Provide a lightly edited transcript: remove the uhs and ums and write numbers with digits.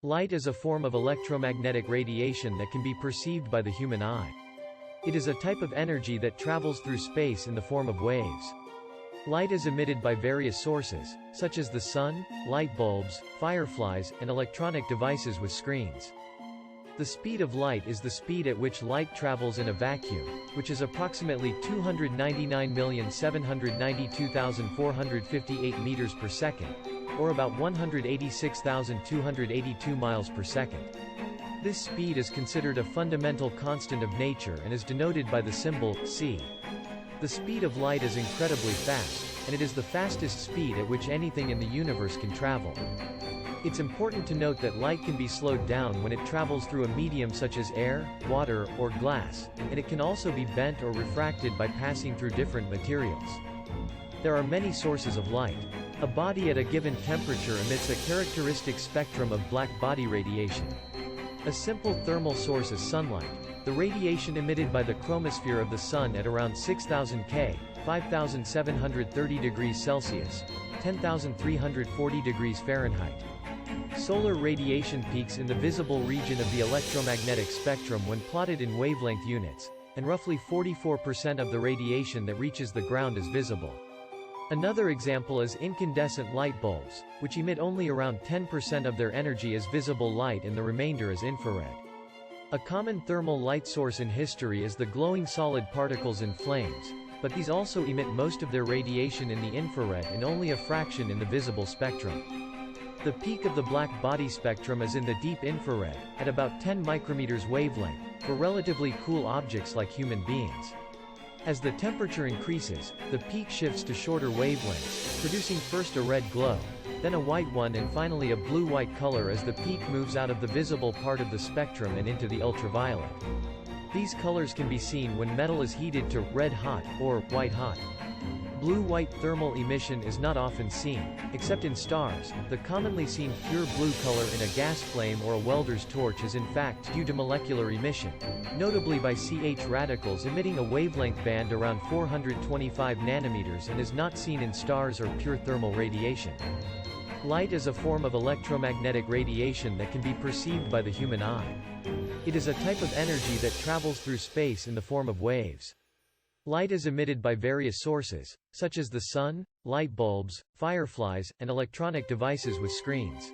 Light is a form of electromagnetic radiation that can be perceived by the human eye. It is a type of energy that travels through space in the form of waves. Light is emitted by various sources, such as the sun, light bulbs, fireflies, and electronic devices with screens. The speed of light is the speed at which light travels in a vacuum, which is approximately 299,792,458 meters per second, or about 186,282 miles per second. This speed is considered a fundamental constant of nature and is denoted by the symbol c. The speed of light is incredibly fast, and it is the fastest speed at which anything in the universe can travel. It's important to note that light can be slowed down when it travels through a medium such as air, water, or glass, and it can also be bent or refracted by passing through different materials. There are many sources of light. A body at a given temperature emits a characteristic spectrum of black body radiation. A simple thermal source is sunlight. The radiation emitted by the chromosphere of the Sun at around 6000 K, 5730 degrees Celsius, 10,340 degrees Fahrenheit. Solar radiation peaks in the visible region of the electromagnetic spectrum when plotted in wavelength units, and roughly 44% of the radiation that reaches the ground is visible. Another example is incandescent light bulbs, which emit only around 10% of their energy as visible light and the remainder as infrared. A common thermal light source in history is the glowing solid particles in flames, but these also emit most of their radiation in the infrared and only a fraction in the visible spectrum. The peak of the black body spectrum is in the deep infrared, at about 10 micrometers wavelength, for relatively cool objects like human beings. As the temperature increases, the peak shifts to shorter wavelengths, producing first a red glow, then a white one and finally a blue-white color as the peak moves out of the visible part of the spectrum and into the ultraviolet. These colors can be seen when metal is heated to red-hot or white-hot. Blue-white thermal emission is not often seen, except in stars. The commonly seen pure blue color in a gas flame or a welder's torch is in fact due to molecular emission, notably by CH radicals emitting a wavelength band around 425 nanometers and is not seen in stars or pure thermal radiation. Light is a form of electromagnetic radiation that can be perceived by the human eye. It is a type of energy that travels through space in the form of waves. Light is emitted by various sources, such as the sun, light bulbs, fireflies, and electronic devices with screens.